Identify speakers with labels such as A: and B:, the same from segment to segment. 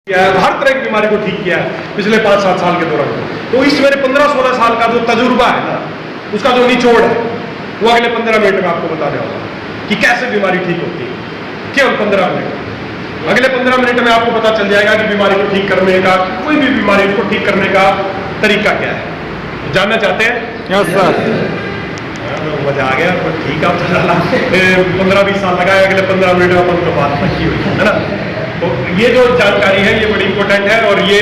A: किया है, हर तरह की बीमारी को ठीक किया है पिछले 5-7 साल के दौरान। तो इस मेरे 15-16 साल का जो तजुर्बा है ना, उसका जो निचोड़ है वो अगले 15 मिनट में आपको बताने वाला कि कैसे बीमारी ठीक होती है। केवल 15 मिनट, अगले 15 मिनट में आपको पता चल जाएगा कि बीमारी को ठीक करने का, कोई भी बीमारी को ठीक करने का तरीका क्या है। जानना चाहते हैं?
B: Yes sir.
A: मजा आ गया। तो ठीक है, 15-20 साल लगाए, अगले 15 मिनट में अपन तो बात पक्की हुई है ना। तो ये जो जानकारी है ये बड़ी इंपॉर्टेंट है, और ये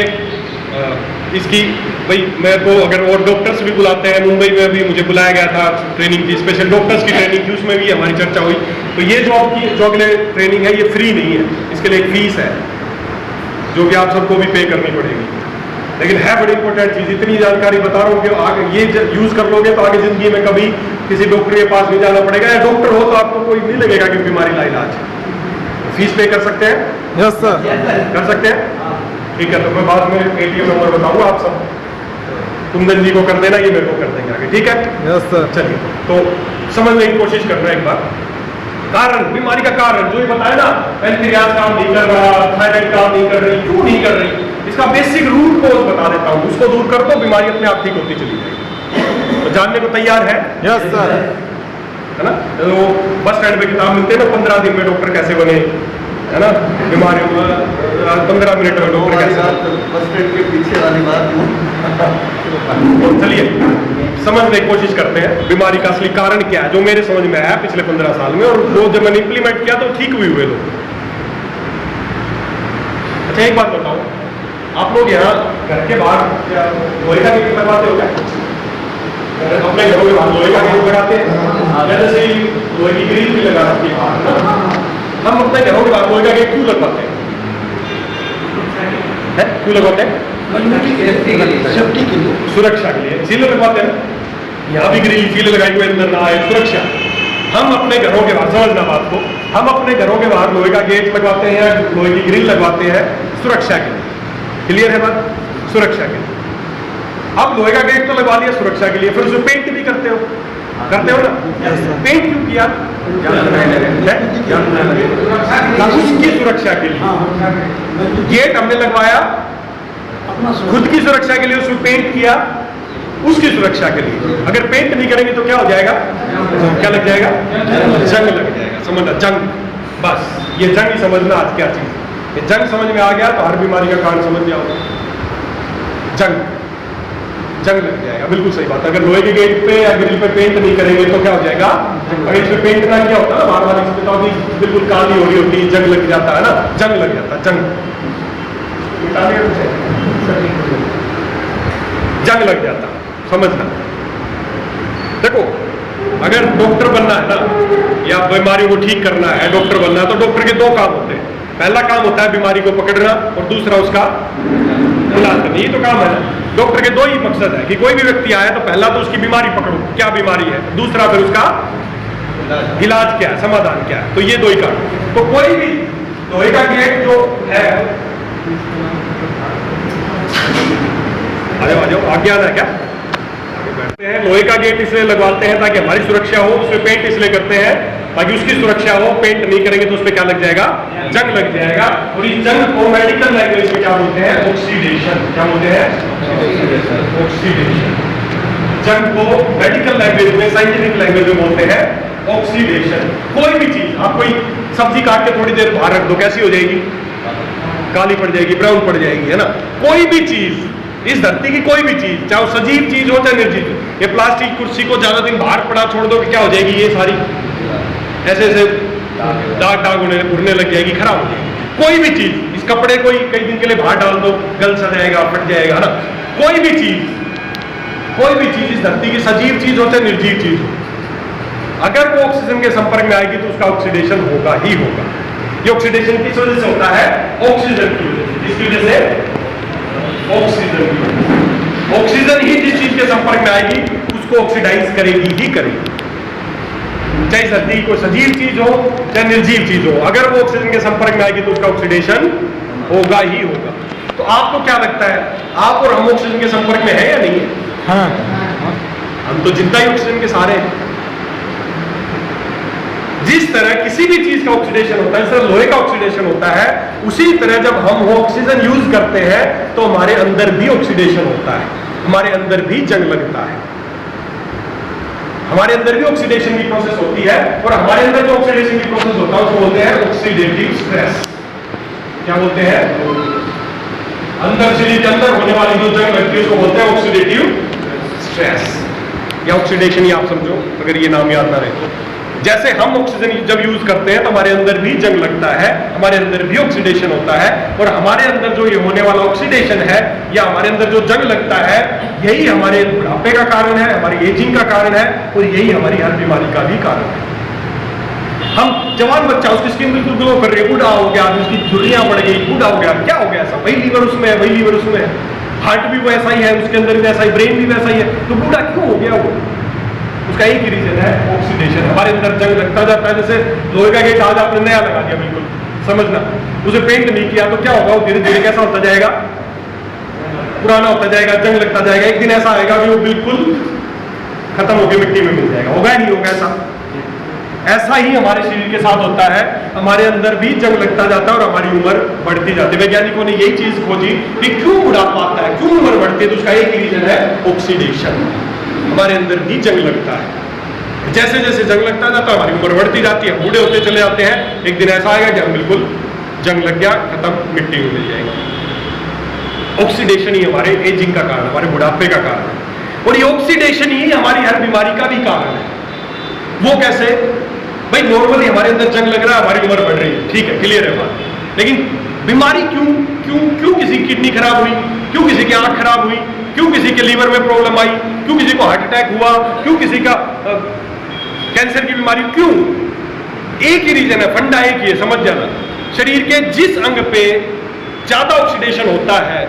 A: इसकी भाई मेरे को अगर और डॉक्टर्स भी बुलाते हैं, मुंबई में भी मुझे बुलाया गया था ट्रेनिंग की, स्पेशल डॉक्टर्स की ट्रेनिंग थी, उसमें भी हमारी चर्चा हुई। तो ये जो आपकी जो अगले ट्रेनिंग है ये फ्री नहीं है, इसके लिए एक फीस है जो कि आप सबको भी पे करनी पड़ेगी, लेकिन है बड़ी इंपॉर्टेंट चीज़। इतनी जानकारी बता रहा हूँ कि आगे ये यूज़ कर लोगे तो आगे ज़िंदगी में कभी किसी डॉक्टर के पास नहीं जाना पड़ेगा, या डॉक्टर हो तो आपको कोई नहीं लगेगा कि बीमारी का इलाज है। फीस पे कर सकते हैं?
B: Yes sir.
A: कर सकते हैं, ठीक है। तो मैं बाद में ATM नंबर बताऊंगा, आप सब कुंदन जी को कर देना, ये मेरे को कर देंगे आगे, ठीक है?
B: Yes sir.
A: चलिए, तो समझने की कोशिश करना एक बार। कारण, बीमारी का कारण जो ये बताया ना, पैनक्रियाज काम नहीं कर रहा, थायराइड काम नहीं कर रही, क्यों नहीं कर रही, इसका बेसिक रूट कोज बता देता हूँ। उसको दूर कर दो, बीमारी अपने आप ठीक होती चली जाएगी। तो जानने को तैयार है?
B: Yes sir.
A: है ना। तो बस स्टैंड पे किताब मिलते हैं ना, 15 दिन में डॉक्टर कैसे बने, है ना, बीमारी 15 मिनट में डॉक्टर कैसे बने।
C: बस स्टैंड के पीछे वाली बात।
A: तो चलिए समझने की कोशिश करते हैं बीमारी का असली कारण क्या है, जो मेरे समझ में आया पिछले 15 साल में, और वो जब मैंने इंप्लीमेंट किया तो ठीक भी हुए लोग। अच्छा एक बात बताओ, आप लोग यहाँ घर के बाहर लोहे का गेट लगवाते हो क्या? अपने घरों के बाहर लोहे का गेट लगाते हैं, जैसे लोहे की ग्रिल भी लगा सकती है। हम अपने घरों के बाहर लोहे का गेट क्यों लगवाते हैं? क्यों लगवाते हैं?
C: सेफ्टी के लिए,
A: सुरक्षा के लिए इसीलिए लगवाते हैं। यहाँ भी ग्रिल इसीलिए लगाई हुई, अंदर ना आए, सुरक्षा। हम अपने घरों के बाहर, समझना बात को, हम अपने घरों के बाहर लोहे का गेट लगवाते हैं, लोहे की ग्रिल लगवाते हैं सुरक्षा के लिए। क्लियर है बात? सुरक्षा के लिए। अब लोहे का गेट तो लगवा दिया सुरक्षा के लिए, फिर उसमें पेंट भी करते हो ना? पेंट क्यों किया? उसकी सुरक्षा के लिए। गेट हमने लगवाया खुद की सुरक्षा के लिए, उसमें पेंट किया उसकी सुरक्षा के लिए। अगर पेंट नहीं करेंगे तो क्या हो जाएगा? क्या लग जाएगा? जंग लग जाएगा। समझना, जंग। बस ये जंग ही समझना आज क्या चीज। ये जंग समझ में आ गया तो हर बीमारी का कारण समझ में आओगे। जंग लग जाएगा, बिल्कुल सही बात। अगर लोहे के गेट पे या ग्रिल पे पेंट नहीं करेंगे तो क्या हो जाएगा? अगर इसमें पेंट ना क्या होता है, बार बार इसमें तो अभी बिल्कुल काली हो रही होती है, जंग लग जाता है ना, जंग लग जाता है। जंग लग जाता, समझना। देखो, अगर डॉक्टर बनना है ना, या बीमारियों को ठीक करना है, डॉक्टर बनना है, तो डॉक्टर के 2 काम होते हैं। पहला काम होता है बीमारी को पकड़ना, और दूसरा उसका इलाज करना। ये तो काम है ना। डॉक्टर के 2 ही मकसद है कि कोई भी व्यक्ति आए तो पहला तो उसकी बीमारी पकड़ो, क्या बीमारी है, दूसरा फिर उसका इलाज क्या है, समाधान क्या है। तो ये 2 ही काम। तो कोई भी लोहे का गेट जो है, आ जाओ आगे आना है क्या? बैठते हैं। लोहे का गेट इसलिए लगवाते हैं ताकि हमारी सुरक्षा हो, उसमें पेंट इसलिए करते हैं ताकि उसकी सुरक्षा हो। पेंट नहीं करेंगे तो उसमें क्या लग जाएगा? जंग लग जाएगा। और इस जंग को मेडिकल लैंग्वेज में क्या बोलते हैं? ऑक्सीडेशन। क्या बोलते हैं? ऑक्सीडेशन। जंग को मेडिकल लैंग्वेज में, साइंटिफिक लैंग्वेज में बोलते हैं ऑक्सीडेशन। कोई भी चीज, आप कोई सब्जी काट के थोड़ी देर बाहर रख दो, कैसी हो जाएगी? काली पड़ जाएगी, ब्राउन पड़ जाएगी, है ना। कोई भी चीज, इस धरती की कोई भी चीज, चाहे वो सजीव चीज हो चाहे निर्जीव। ये प्लास्टिक कुर्सी को ज्यादा दिन बाहर पड़ा छोड़ दो कि क्या हो जाएगी? ये सारी ऐसे ऐसे दाग उड़ने लग जाएगी, खराब हो जाएगी। कोई भी चीज, इस कपड़े को कई दिन के लिए बाहर डाल दो, गल सा जाएगा, फट जाएगा, है ना। कोई भी चीज इस धरती की सजीव चीज हो चाहे निर्जीव चीज हो, अगर वो ऑक्सीजन के संपर्क में आएगी तो उसका ऑक्सीडेशन होगा ही होगा। ये ऑक्सीडेशन किस वजह से होता है? ऑक्सीजन की वजह से। किसकी वजह से? ऑक्सीजन ही जिस चीज के संपर्क में आएगी उसको ऑक्सीडाइज करेगी ही करेगी, चाहे धरती को सजीव चीज हो चाहे निर्जीव चीज हो। अगर वो ऑक्सीजन के संपर्क में आएगी तो उसका ऑक्सीडेशन होगा ही होगा। तो आपको क्या लगता है, आप और हम ऑक्सीजन के संपर्क में है या नहीं है? हाँ। हम तो जिंदा ही ऑक्सीजन के सहारे हैं। जिस तरह किसी भी चीज का ऑक्सीडेशन होता है, जिस तरह लोहे का ऑक्सीडेशन होता है, उसी तरह जब हम ऑक्सीजन यूज करते हैं तो हमारे अंदर भी ऑक्सीडेशन होता है, हमारे अंदर भी जंग लगता है, हमारे अंदर भी ऑक्सीडेशन की प्रोसेस होती है। और हमारे अंदर जो ऑक्सीडेशन की प्रोसेस होता है उसको बोलते हैं ऑक्सीडेटिव स्ट्रेस। क्या बोलते हैं? अंदर शरीर के अंदर होने वाली जो जंग लगती है उसको बोलते हैं ऑक्सीडेटिव स्ट्रेस या ऑक्सीडेशन ही आप समझो, अगर ये नाम याद ना रहे तो। जैसे हम ऑक्सीजन जब यूज करते हैं तो हमारे अंदर भी जंग लगता है, हमारे अंदर भी ऑक्सीडेशन होता है, और हमारे अंदर जो ये होने वाला ऑक्सीडेशन है या हमारे अंदर जो जंग लगता है, यही हमारे बुढ़ापे का कारण है, हमारी एजिंग का कारण है, और यही हमारी हर बीमारी का भी कारण है। हम जवान बच्चा, उसकी स्किन बिल्कुल ग्लो कर रही है, बूढ़ा हो गया, उसकी झुर्रियां बढ़ गई, बूढ़ा हो गया, क्या हो गया? ऐसा वही लीवर उसमें है, वही लीवर उसमें है, हार्ट भी वैसा ही है, उसके अंदर भी वैसा ही, ब्रेन भी वैसा ही है, तो बूढ़ा क्यों हो गया वो? उसका एक ही रीजन है ऑक्सीडेशन। हमारे अंदर जंग लगता जाता है। जैसे लोहे का गेट आज आपने नया लगा दिया, बिल्कुल समझना, उसे पेंट नहीं किया तो क्या होगा? वो धीरे धीरे कैसा होता जाएगा? पुराना होता जाएगा, जंग लगता जाएगा। एक दिन ऐसा आएगा कि वो बिल्कुल खत्म होकर मिट्टी में मिल जाएगा। होगा नहीं होगा ऐसा? ऐसा ही हमारे शरीर के साथ होता है, हमारे अंदर भी जंग लगता जाता है और हमारी उम्र बढ़ती जाती है। वैज्ञानिकों ने यही चीज खोजी कि क्यों बुढ़ापा आता है, क्यों उम्र बढ़ती है, तो उसका एक ही रीजन है ऑक्सीडेशन। हमारे अंदर भी जंग लगता है, जैसे जैसे जंग लगता जाता है हमारी उम्र बढ़ती जाती है, बूढ़े होते चले जाते हैं। एक दिन ऐसा आएगा कि हम बिल्कुल जंग लग गया, खत्म, मिट्टी में मिल जाएगा। ऑक्सीडेशन ही हमारे एजिंग का कारण, हमारे बुढ़ापे का कारण है, और ये ऑक्सीडेशन ही हमारी हर बीमारी का भी कारण है। वो कैसे? भाई नॉर्मली हमारे अंदर जंग लग रहा है, हमारी उम्र बढ़ रही है, ठीक है, क्लियर है बात, लेकिन बीमारी क्यों क्यों क्यों किसी की किडनी खराब हुई, क्यों किसी की आंख खराब हुई, क्यों किसी के लीवर में प्रॉब्लम आई, क्यों किसी को हार्ट अटैक हुआ, क्यों किसी का कैंसर की बीमारी, क्यों? एक ही रीजन है, फंडा एक ही है, समझ जाना। शरीर के जिस अंग पे ज्यादा ऑक्सीडेशन होता है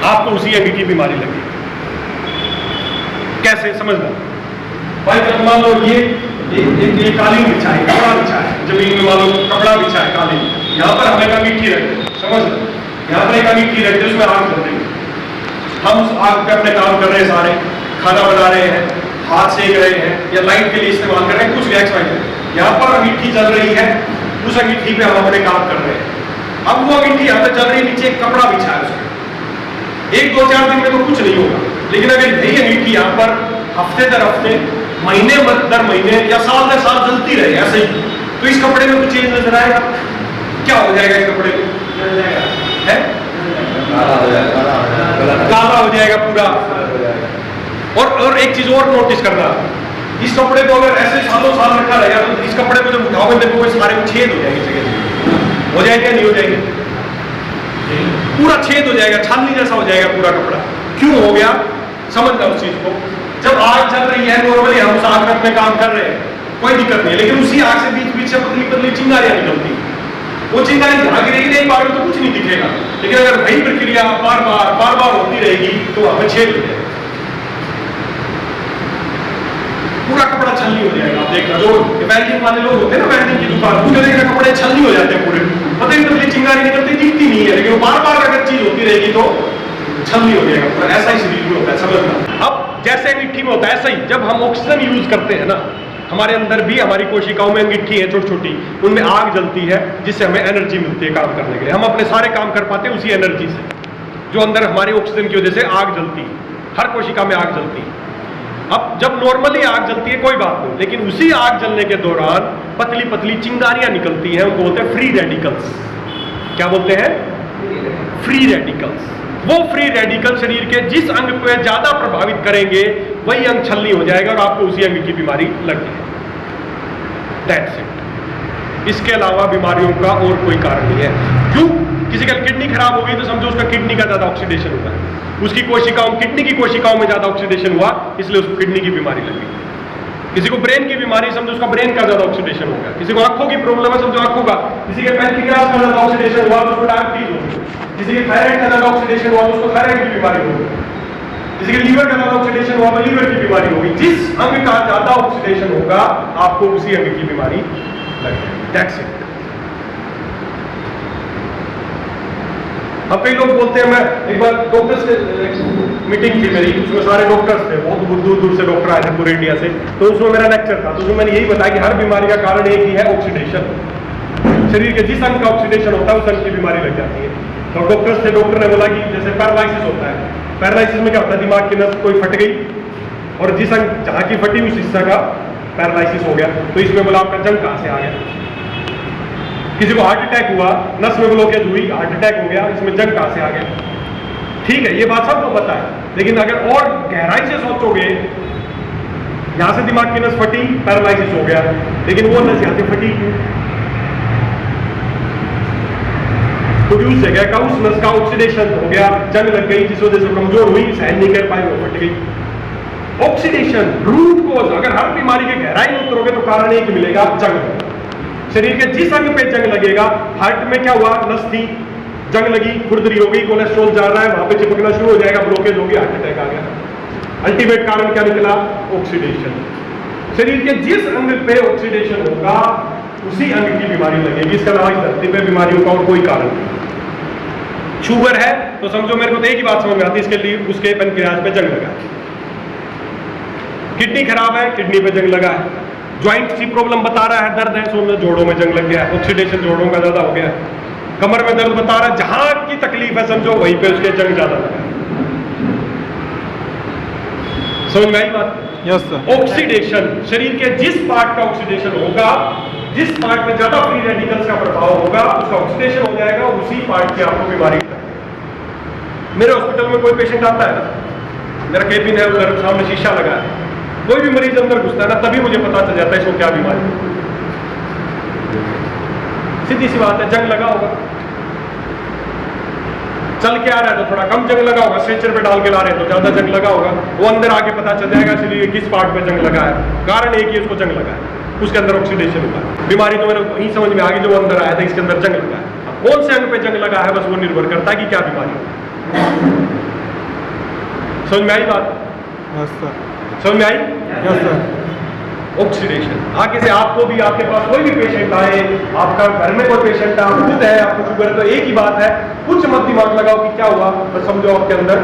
A: आपको उसी अंग की बीमारी लगेगी। कैसे? समझना भाई, जब मान लो ये कालीन बिछा है, कपड़ा बिछा है, जमीन में मान लो कपड़ा बिछा है कालीन, यहाँ पर हम एक अंगीठी रखते हैं, समझ लो, यहाँ पर एक अंगीठी रखते हैं, उसमें आग जल रही है, हम उस आग पे अपने काम कर रहे हैं, सारे खाना बना रहे हैं, हाथ सेक रहे हैं, या लाइट के लिए इस्तेमाल कर रहे हैं, कुछ भी एक्स यहाँ पर अंगीठी जल रही है, उस अंगीठी पे हम अपने काम कर रहे हैं। अब वो अंगीठी यहाँ पे जल रही है, नीचे एक कपड़ा बिछा है उसमें, एक दो चार दिन में तो कुछ नहीं होगा, लेकिन अगर यही अंगीठी यहाँ पर हफ्ते दर हफ्ते, महीने दर महीने या साल दर साल जलती रहे ऐसे ही, तो इस कपड़े में कुछ चेंज नजर आएगा? क्या हो जाएगा इस कपड़े को? है काला हो जाएगा पूरा। और एक चीज और नोटिस करना, इस कपड़े को अगर ऐसे सालों साल रखा रहेगा तो इस कपड़े को जब उठाओगे देखो इस सारे में छेद हो जाएंगे, जगह हो जाएगा नहीं हो जाएंगे? पूरा छेद हो जाएगा, छाननी जैसा हो जाएगा पूरा कपड़ा। क्यों हो गया? समझना उस चीज को। जब आग चल रही है, नॉर्मली हम उस आग में काम कर रहे हैं, कोई दिक्कत नहीं, लेकिन उसी आग से बीच बीच से पतली पतली चिंगारियां निकलती, वो चिंगारी जहां गिरेगी नहीं, बार तो कुछ नहीं दिखेगा, लेकिन अगर वही प्रक्रिया बार बार होती रहेगी तो वहां पर छेद हो जाएगा, पूरा कपड़ा छलनी हो जाएगा। आप देखना, जो वेल्डिंग वाले लोग होते हैं ना, वेल्डिंग की दुकान, उनके देखना कपड़े छलनी हो जाते हैं पूरे, पतली पतली चिंगारी निकलती दिखती नहीं है, लेकिन बार बार अगर चीज होती रहेगी तो छलनी हो जाएगा पूरा। ऐसा ही शरीर में होता है, समझना। अब जैसे अंगीठी में होता है, ऐसा ही जब हम ऑक्सीजन यूज करते हैं ना, हमारे अंदर भी, हमारी कोशिकाओं में अंगीठी है छोटी छोटी, उनमें आग जलती है, जिससे हमें एनर्जी मिलती है काम करने के लिए। हम अपने सारे काम कर पाते हैं उसी एनर्जी से, जो अंदर हमारे ऑक्सीजन की वजह से आग जलती है, हर कोशिका में आग जलती है। अब जब नॉर्मली आग जलती है कोई बात नहीं, लेकिन उसी आग जलने के दौरान पतली पतली चिंगारियां निकलती हैं, उनको बोलते हैं फ्री रेडिकल्स। क्या बोलते हैं? Free radicals. वो फ्री रेडिकल शरीर के जिस अंग को ज्यादा प्रभावित करेंगे वही अंग छलनी हो जाएगा और आपको उसी अंग की बीमारी लग जाएगी। That's it. इसके अलावा बीमारियों का और कोई कारण नहीं है। क्यों? किसी का किडनी खराब हो गई तो समझो उसका किडनी का ज्यादा ऑक्सीडेशन हुआ है, उसकी कोशिकाओं, किडनी की कोशिकाओं में ज्यादा ऑक्सीडेशन हुआ, इसलिए उसको किडनी की बीमारी लगी। किसी को ब्रेन की बीमारी, समझो उसका ब्रेन का ज्यादा ऑक्सीडेशन हो गया। किसी को आंखों की प्रॉब्लम है, समझो आंखों का। किसी के पैंक्रियास का ज्यादा ऑक्सीडेशन हुआ तो उसको डायबिटीज हो गई। किसी के थायराइड का ज्यादा ऑक्सीडेशन हुआ तो उसको थायराइड की बीमारी हो गई। किसी के लीवर का ज्यादा ऑक्सीडेशन हुआ तो लीवर की बीमारी होगी। जिस अंग का ज्यादा ऑक्सीडेशन होगा आपको उसी अंग की बीमारी लगेगी। That's it. अब कई लोग बोलते हैं, मैं एक बार डॉक्टर्स से मीटिंग थी मेरी, उसमें सारे डॉक्टर्स थे, बहुत दूर दूर से डॉक्टर आए थे पूरे इंडिया से, तो उसमें मेरा लेक्चर था, तो उसमें मैंने यही बताया कि हर बीमारी का कारण एक ही है, ऑक्सीडेशन। शरीर के जिस अंग का ऑक्सीडेशन होता है उस अंग की बीमारी लग जाती है। तो डॉक्टर्स से डॉक्टर ने बोला कि जैसे पैरालिसिस होता है, पैरालिसिस में क्या होता है, दिमाग की नस कोई फट गई और जिस अंग जहाँ की फटी उस हिस्सा का पैरालिसिस हो गया, तो इसमें बोला आपका जंग कहाँ से आ गया। किसी को हार्ट अटैक हुआ, नस में ब्लॉकेज हुई, हार्ट अटैक हो गया, इसमें जंग कहाँ से आ गया। ठीक है, ये बात सबको पता है, लेकिन अगर और गहराई से सोचोगे, यहां से दिमाग की नस फटी, पैरालिसिस हो गया, लेकिन वो नस यहां से फटी क्यों? क्योंकि उस जगह का, उस नस का ऑक्सीडेशन हो गया, जंग लग गई, जिस वजह से कमजोर हुई, सहन नहीं कर पाई, वो फट गई। Oxidation root cause. अगर हर बीमारी के गहराई में उतरोगे तो कारण एक मिलेगा, जंग। शरीर के जिस अंग पे जंग लगेगा, हार्ट में क्या हुआ, नस थी, जंग लगी, खुरदरी हो गई, कोलेस्ट्रॉल जा रहा है, वहां पे चिपकना शुरू हो जाएगा, ब्लॉकेज होगी, हार्ट अटैक आ गया। अल्टीमेट कारण क्या निकला, ऑक्सीडेशन। शरीर के जिस अंग पे ऑक्सीडेशन होगा उसी अंग की बीमारी लगेगी। इसके अलावा इस धरती पे बीमारियों का और कोई कारण नहीं। शुगर है तो समझो, मेरे को तो एक ही बात समझ में आती है, इसके लिए उसके पैनक्रियाज पे जंग लगा है। किडनी खराब है, किडनी पे जंग लगा है। ज्वाइंट की प्रॉब्लम बता रहा है, दर्द है, सो में जोड़ों में जंग लग गया है, ऑक्सीडेशन जोड़ों का ज्यादा हो गया है। कमर में दर्द बता रहा है, जहां की तकलीफ है समझो वहीं पे उसके जंग ज्यादा लगा है। समझ में आई बात?
B: Yes sir.
A: ऑक्सीडेशन, शरीर के जिस पार्ट का ऑक्सीडेशन होगा, जिस पार्ट में ज्यादा फ्री रेडिकल्स का प्रभाव होगा, उसका ऑक्सीडेशन हो जाएगा, उसी पार्ट की आपको बीमारी लगेगी। मेरे हॉस्पिटल में कोई पेशेंट आता है ना, मेरा केबिन है, उधर सामने शीशा लगा है, कोई भी मरीज अंदर घुसता है ना, तभी मुझे पता चल जाता है इसको क्या बीमारी है। सीधी सी बात है, जंग लगा होगा, चल के आ रहा है तो थोड़ा कम जंग लगा होगा, स्ट्रेचर पे डाल के ला रहे हैं तो ज्यादा जंग लगा होगा, वो अंदर आके पता चल जाएगा इसलिए किस पार्ट पे जंग लगा है। कारण एक ही उसको जंग लगा है, उसके अंदर ऑक्सीडेशन हुआ है। बीमारी तो मेरे वही समझ में आ गई, जो अंदर आया था इसके अंदर जंग लगा है। अब कौन से अंग पे जंग लगा है, बस वो निर्भर करता है कि क्या बीमारी है। समझ में आई बात?
B: Yes sir.
A: समझ में आई?
B: Yes sir.
A: ऑक्सीडेशन। आगे से आपको भी, आपके पास कोई भी पेशेंट आए, आपका घर में कोई पेशेंट है, आप खुद है, आपको शुगर, तो एक ही बात है, कुछ मत दिमाग लगाओ कि क्या हुआ, बस समझो आपके अंदर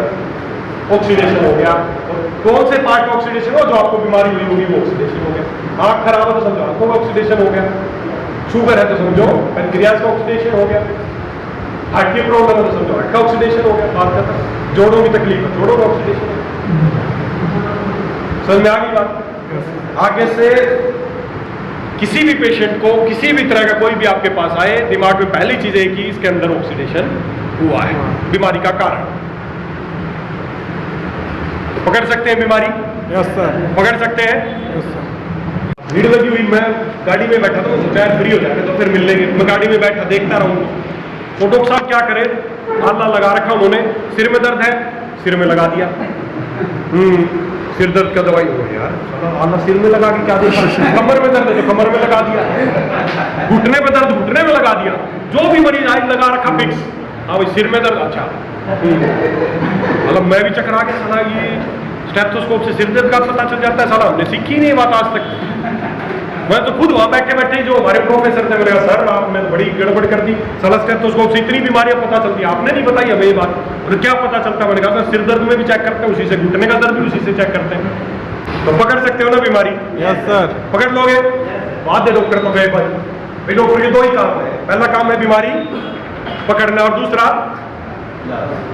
A: ऑक्सीडेशन हो गया। और कौन से पार्ट का ऑक्सीडेशन हो, जो आपको बीमारी हुई होगी वो ऑक्सीडेशन हो गया। आंख खराब है तो समझो आंखों का ऑक्सीडेशन हो गया, शुगर है तो समझो पैनक्रियाज का ऑक्सीडेशन हो गया, हार्ट की प्रॉब्लम है तो समझो हार्ट का ऑक्सीडेशन हो गया, बात खत्म। जोड़ों की तकलीफ है, जोड़ों का ऑक्सीडेशन हो गया। समझ में आ गई बात? आगे से किसी भी पेशेंट को, किसी भी तरह का कोई भी आपके पास आए, दिमाग में पहली चीज है कि इसके अंदर ऑक्सीडेशन हुआ है, बीमारी का कारण। तो पकड़ सकते हैं बीमारी?
B: Yes sir.
A: पकड़ सकते हैं?
B: Yes sir.
A: भीड़ लगी हुई, मैं गाड़ी में बैठा था, शायद फ्री हो जाएगा तो फिर मिल लेंगे। मैं गाड़ी में बैठा देखता रहूंगा, तो डॉक्टर साहब क्या करे, आला लगा रखा उन्होंने, सिर में दर्द है, सिर में लगा दिया। सिर दर्द का दवाई हो यार, आला सिर में लगा के क्या देखा। कमर में दर्द है तो कमर में लगा दिया, घुटने में दर्द घुटने में लगा दिया, जो भी मरीज आज लगा रखा फिक्स। हाँ भाई सिर में दर्द, अच्छा। मतलब मैं भी चकरा के साला, ये स्टेथोस्कोप से सिर दर्द का पता चल जाता है, साला हमने सीखी नहीं बात आज तक। मैं तो खुद वहां बैठे बैठे जो हमारे प्रोफेसर थे, मैंने कहा सर आपने बड़ी गड़बड़ कर दी, साला स्टेथोस्कोप से इतनी बीमारियां पता चलती है, आपने नहीं बताई हमें ये बात। और क्या पता चलता? मैंने कहा सिर दर्द में भी चेक करते हैं, उसी से घुटने का दर्द भी उसी से चेक करते हैं। तो पकड़ सकते हो ना बीमारी?
B: Yes sir.
A: पकड़ लोगे? बात है डॉक्टर को गए भाई, डॉक्टर के दो ही काम है, पहला काम है बीमारी पकड़ना और दूसरा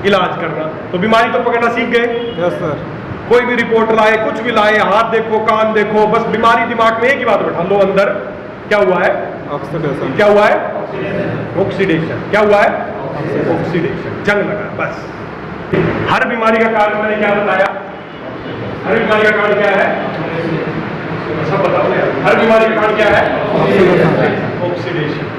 A: इलाज करना। तो बीमारी तो पकड़ना सीख गए।
B: Yes sir.
A: कोई भी रिपोर्ट लाए, कुछ भी लाए, हाथ देखो, कान देखो, बस बीमारी दिमाग में एक ही बात बैठा लो, अंदर क्या हुआ है?
B: ऑक्सीडेशन।
A: क्या हुआ है? ऑक्सीडेशन। क्या हुआ है? ऑक्सीडेशन, जंग लगा, बस। हर बीमारी का कारण मैंने क्या बताया? हर बीमारी का कारण क्या है? सब बताओ यार, हर बीमारी का कारण क्या है? ऑक्सीडेशन।